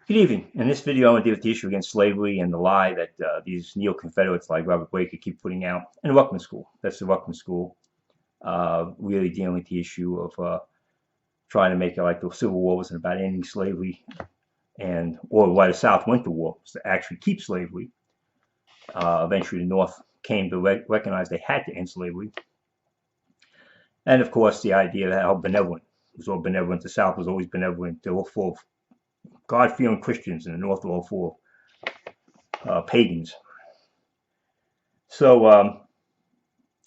Good evening. In this video, I want to deal with the issue against slavery and the lie that these neo-Confederates like Robert Baker keep putting out in the Ruckman School. That's the Ruckman School, really dealing with the issue of trying to make it like the Civil War wasn't about ending slavery or why the South went to war was to actually keep slavery. Eventually, the North came to recognize they had to end slavery. And of course, the idea that how benevolent it was all benevolent. The South was always benevolent. They were full of God-fearing Christians, and the North were all full of pagans. So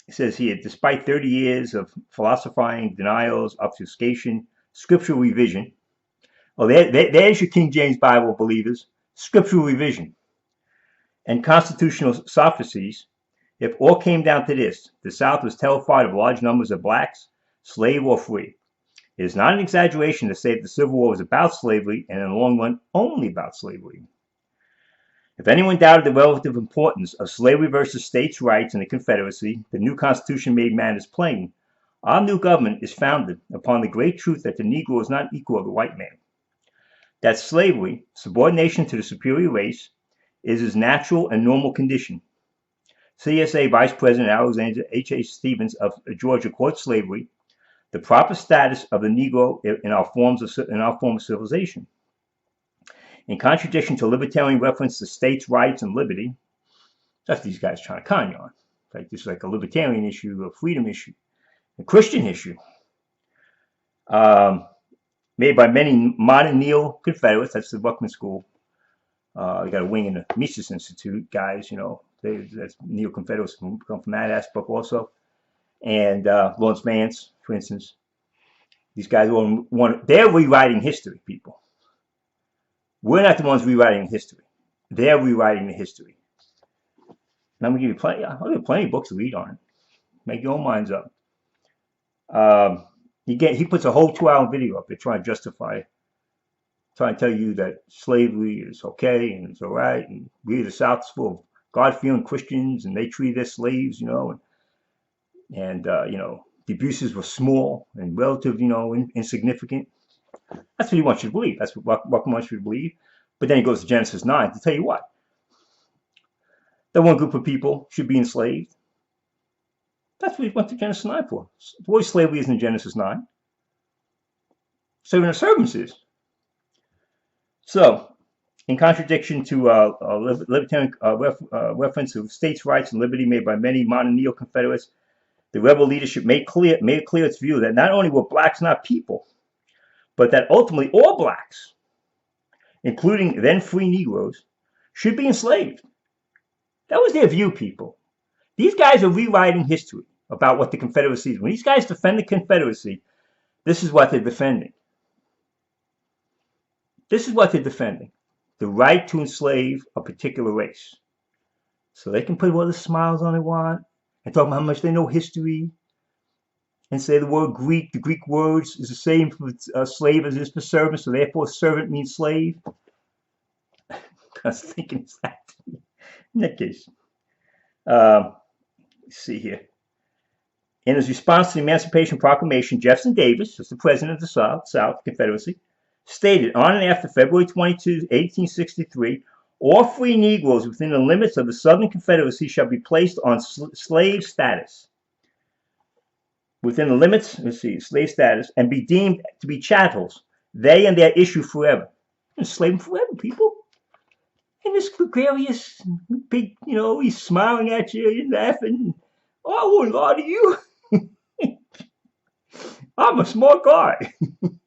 it says here, despite 30 years of philosophizing, denials, obfuscation, scriptural revision. Oh, there's your King James Bible believers. Scriptural revision and constitutional sophisties. If all came down to this, the South was terrified of large numbers of blacks, slave or free. It is not an exaggeration to say that the Civil War was about slavery and in the long run only about slavery. If anyone doubted the relative importance of slavery versus states' rights in the Confederacy, the new Constitution made matters plain. Our new government is founded upon the great truth that the Negro is not equal to the white man. That slavery, subordination to the superior race, is his natural and normal condition. CSA Vice President Alexander H.A. Stephens of Georgia quotes slavery, the proper status of the Negro in our form of civilization. In contradiction to libertarian reference to states' rights and liberty, that's these guys trying to con you on. Like this is like a libertarian issue, a freedom issue, a Christian issue, made by many modern neo-Confederates. That's the Ruckman School. They got a wing in the Mises Institute, guys. You know, that's neo-Confederates come from that aspect also. And Lawrence Vance, for instance, these guys they're rewriting history, people. We're not the ones rewriting history. They're rewriting the history. And I'm gonna give you I'll give you plenty of books to read on it. Make your own minds up. He puts a whole 2-hour video up there trying to justify, trying to tell you that slavery is okay and it's all right, and we the South is full of God-fearing Christians and they treat their slaves, you know, and you know, the abuses were small and relatively, you know, insignificant. That's what he wants you to believe. That's what Ruckman wants you to believe. But then he goes to Genesis 9 to tell you what. That one group of people should be enslaved. That's what he went to Genesis 9 for. Boy, slavery isn't in Genesis 9. Serving of servants is. So, in contradiction to libertarian reference of states' rights and liberty made by many modern neo-Confederates, the rebel leadership made clear its view that not only were blacks not people, but that ultimately all blacks, including then free Negroes, should be enslaved. That was their view, people. These guys are rewriting history about what the Confederacy is. When these guys defend the Confederacy, this is what they're defending. This is what they're defending. The right to enslave a particular race. So they can put all the smiles on they want and talk about how much they know history and say the word Greek, the Greek words is the same for slave as it is for servant, so therefore servant means slave. I was thinking that. In that case. Let's see here. In his response to the Emancipation Proclamation, Jefferson Davis, as the president of the South Confederacy, stated on and after February 22, 1863, all free Negroes within the limits of the Southern Confederacy shall be placed on slave status. Within the limits, let's see, slave status, and be deemed to be chattels, they and their issue forever. Enslave them forever, people. And this gregarious, big, you know, he's smiling at you and laughing. Oh, I won't lie to you. I'm a smart guy.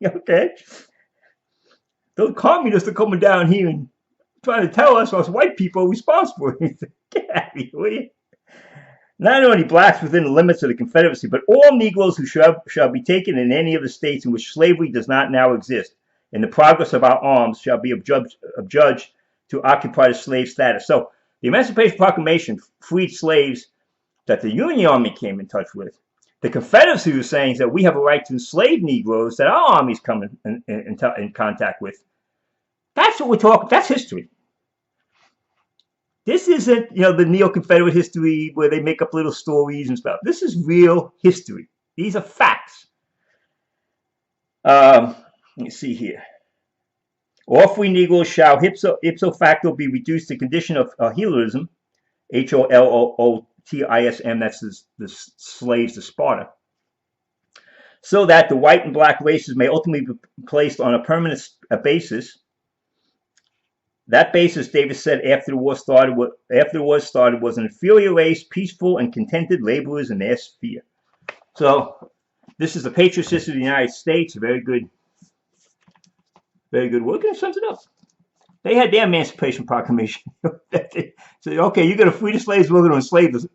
Okay? Those communists are coming down here and trying to tell us white people are responsible. Get out of here, will you? Not only blacks within the limits of the Confederacy, but all Negroes who shall be taken in any of the states in which slavery does not now exist, in the progress of our arms, shall be adjudged to occupy the slave status. So the Emancipation Proclamation freed slaves that the Union Army came in touch with. The Confederacy was saying that we have a right to enslave Negroes that our armies come in contact with. That's what we're talking. That's history. This isn't, you know, the neo-Confederate history where they make up little stories and stuff. This is real history. These are facts. Let me see here. All free Negroes shall ipso facto be reduced to condition of Helotism, Holootism, that's the slaves to Sparta, so that the white and black races may ultimately be placed on a permanent basis. That basis, Davis said, after the war started, was an inferior race, peaceful and contented laborers in their sphere. So this is the Patriot Sisters of the United States. Very good work. And it sums it up. They had their Emancipation Proclamation. So, okay, you're going to free the slaves, we're going to enslave them.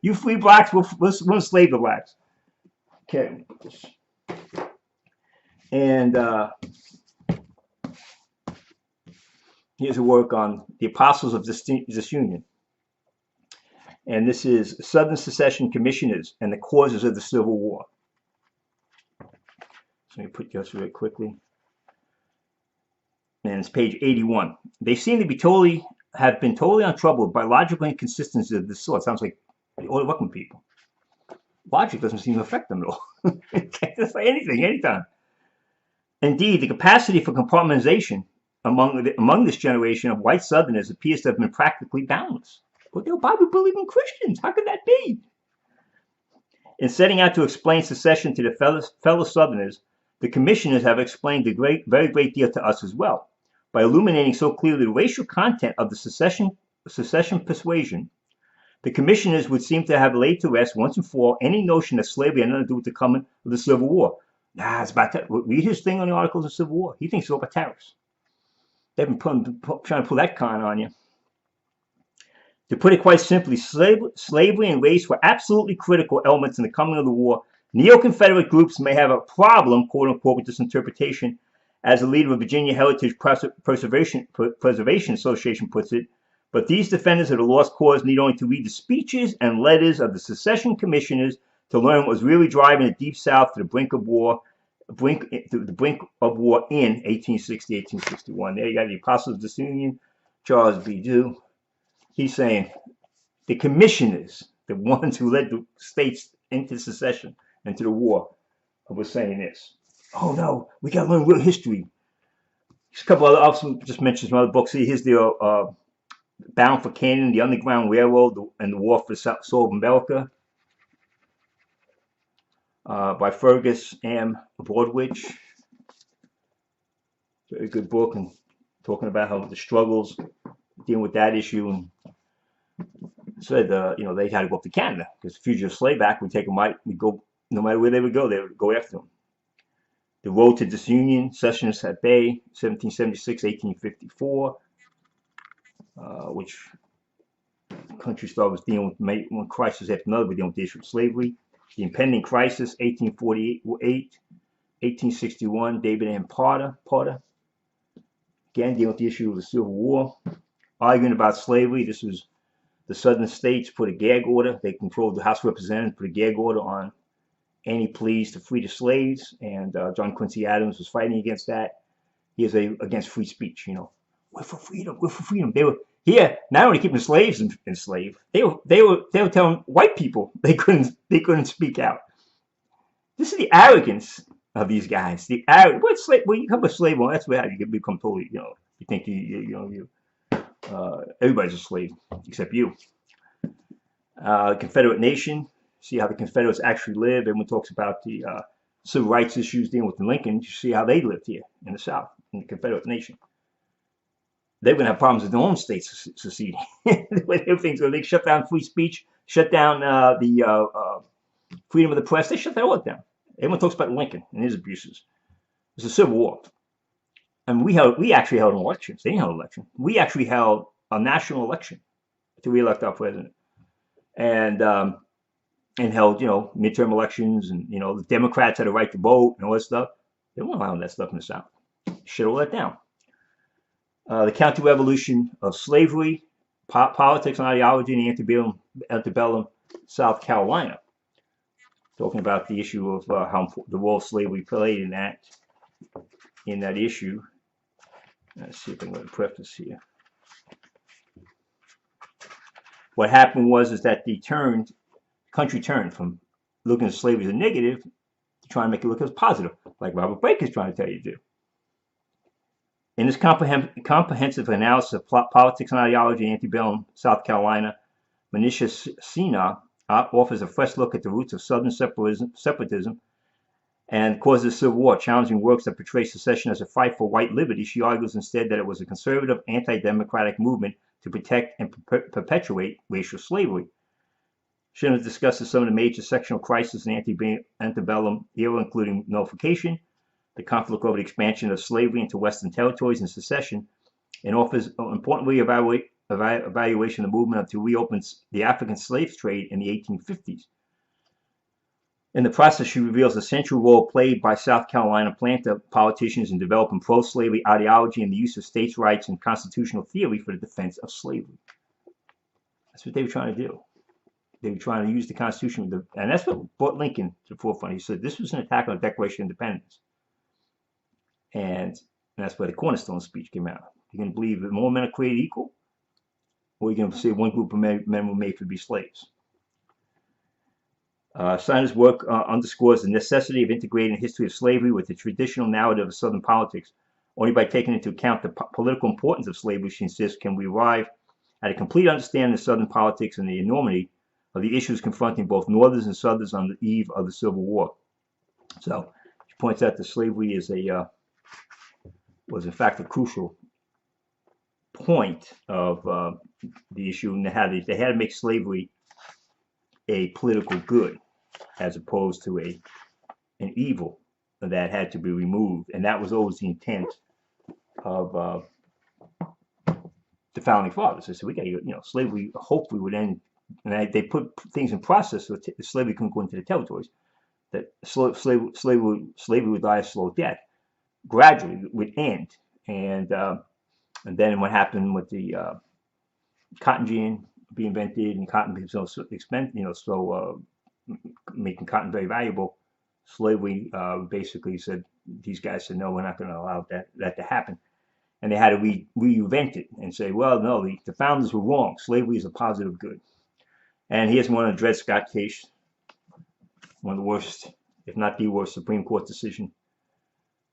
You free blacks, we'll enslave the blacks. Okay. And here's a work on the Apostles of Disunion. And this is Southern Secession Commissioners and the Causes of the Civil War. So let me put this really quickly. And it's page 81. They seem to have been totally untroubled by logical inconsistencies of this sort. Sounds like the old working people. Logic doesn't seem to affect them at all. It's like anything, anytime. Indeed, the capacity for compartmentalization among this generation of white Southerners appears to have been practically boundless. But they're Bible-believing Christians. How could that be? In setting out to explain secession to the fellow Southerners, the commissioners have explained a very great deal to us as well. By illuminating so clearly the racial content of the secession persuasion, the commissioners would seem to have laid to rest once and for all any notion that slavery had nothing to do with the coming of the Civil War. Nah, it's about that. Read his thing on the Articles of Civil War. He thinks it's all about tariffs. They've been trying to pull that con on you. To put it quite simply, slavery and race were absolutely critical elements in the coming of the war. Neo-Confederate groups may have a problem, quote unquote, with this interpretation, as the leader of Virginia Heritage Preservation Association puts it. But these defenders of the lost cause need only to read the speeches and letters of the secession commissioners to learn what was really driving the Deep South to the brink of war in 1860, 1861. There you got the Apostles of Disunion, Charles B. Dew. He's saying the commissioners, the ones who led the states into secession, into the war, was saying this. Oh no, we got to learn real history. There's a couple other, I'll just mention some other books. Here's the Bound for Canaan, the Underground Railroad, and the War for the Soul of America, by Fergus M. Broadwich. Very good book, and talking about how the struggles dealing with that issue, and said they had to go up to Canada because the Fugitive Slave Act would take them right. We go no matter where they would go after them. The Road to Disunion, Sessions at Bay, 1776, 1854, which country star was dealing with one crisis after another, but dealing with the issue of slavery. The Impending Crisis, 1848, 1861, David M. Potter, again dealing with the issue of the Civil War. Arguing about slavery, this was the Southern states put a gag order. They controlled the House of Representatives, put a gag order on any pleas to free the slaves, and John Quincy Adams was fighting against that. He was against free speech. We're for freedom. We're for freedom. They were here not only keeping the slaves enslaved. They were telling white people they couldn't speak out. This is the arrogance of these guys. The arrogance. When you become a slave, well, that's where you become totally. You think everybody's a slave except you. Confederate nation. See how the Confederates actually lived. Everyone talks about the civil rights issues dealing with Lincoln. You see how they lived here in the South, in the Confederate nation. They're going to have problems with their own states seceding. They shut down free speech, shut down the freedom of the press. They shut that all down. Everyone talks about Lincoln and his abuses. It was a civil war. And we actually held elections. They didn't hold an election. We actually held a national election to re-elect our president. And held, midterm elections, and the Democrats had a right to vote and all that stuff. They weren't allowing that stuff in the South. Shut all that down. The counter-revolution of slavery, politics and ideology in the antebellum South Carolina. Talking about the issue of how the role of slavery played in that issue. Let's see if I can get a preface here. What happened was that the country turned from looking at slavery as a negative to trying to make it look as positive, like Robert Baker's trying to tell you to do. In this comprehensive analysis of politics and ideology in antebellum South Carolina, Manisha Sina offers a fresh look at the roots of Southern separatism and causes of the Civil War. Challenging works that portray secession as a fight for white liberty, she argues instead that it was a conservative, anti-democratic movement to protect and perpetuate racial slavery. Sina discusses some of the major sectional crises in antebellum era, including nullification, the conflict over the expansion of slavery into Western territories, and secession, and offers an important evaluation of the movement to reopen the African slave trade in the 1850s. In the process, she reveals the central role played by South Carolina planter politicians in developing pro-slavery ideology and the use of states' rights and constitutional theory for the defense of slavery. That's what they were trying to do. They were trying to use the Constitution, and that's what brought Lincoln to the forefront. He said this was an attack on the Declaration of Independence. And that's where the Cornerstone speech came out. You're going to believe that more men are created equal, or you're going to say one group of men were made to be slaves. Sina's work underscores the necessity of integrating the history of slavery with the traditional narrative of Southern politics. Only by taking into account the political importance of slavery, she insists, can we arrive at a complete understanding of Southern politics and the enormity of the issues confronting both Northerners and Southerners on the eve of the Civil War. So she points out that slavery is was in fact a crucial point of the issue, and they had to make slavery a political good as opposed to an evil that had to be removed, and that was always the intent of the founding fathers. They said we got slavery hopefully would end, and they put things in process so slavery couldn't go into the territories. That slavery would die a slow death. Gradually would end, and then what happened with the cotton gin being invented and cotton being so expensive, making cotton very valuable, slavery basically said, these guys said, no, we're not going to allow that to happen. And they had to reinvent it and say, well, no, the founders were wrong. Slavery is a positive good. And here's one of the Dred Scott case, one of the worst, if not the worst, Supreme Court decision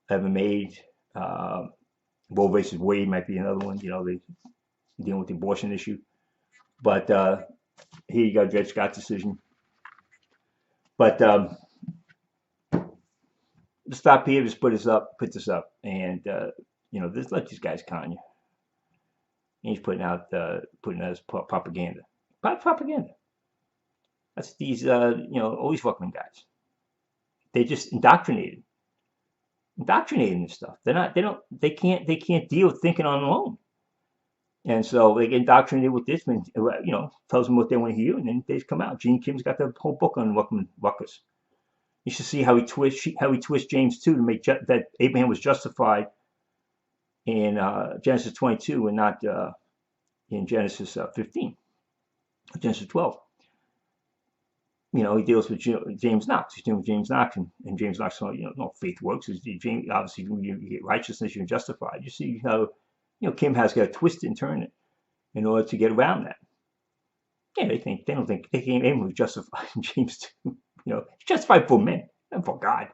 ever made. Roe versus Wade might be another one, they dealing with the abortion issue. But here you go, Dred Scott decision. But stop here, just put this up, and just let these guys con you. And he's putting out as propaganda. Propaganda. That's these all these fucking guys. They just indoctrinating this stuff. They can't deal with thinking on their own. And so they get indoctrinated with this, and tells them what they want to hear, and then they just come out. Gene Kim's got the whole book on ruckus. You should see how he twists James 2 to make that Abraham was justified in Genesis 22 and not in Genesis 15, Genesis 12. He deals with James Knox. He's dealing with James Knox, and James Knox, no faith works. Obviously, when you get righteousness, you're justified. You see how Kim has got to twist it and turn it in order to get around that. Yeah, they don't think Abraham was justified in James 2. He's justified for men, not for God.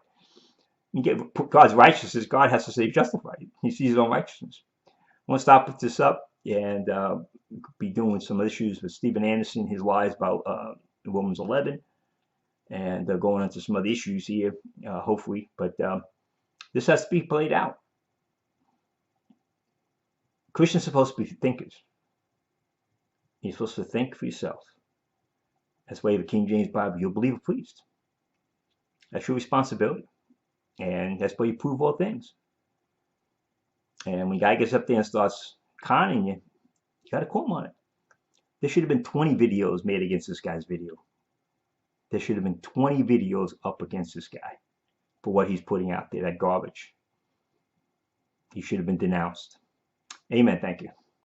You get God's righteousness. God has to say justified. He sees his own righteousness. I want to stop with this up and be doing some issues with Stephen Anderson, his lies about Romans 11, and going into some other issues here, hopefully. But this has to be played out. Christians are supposed to be thinkers. You're supposed to think for yourself. That's why you have a King James Bible. You'll believe a priest. That's your responsibility. And that's why you prove all things. And when a guy gets up there and starts conning you, you got to call him on it. There should have been 20 videos made against this guy's video. There should have been 20 videos up against this guy for what he's putting out there, that garbage. He should have been denounced. Amen. Thank you.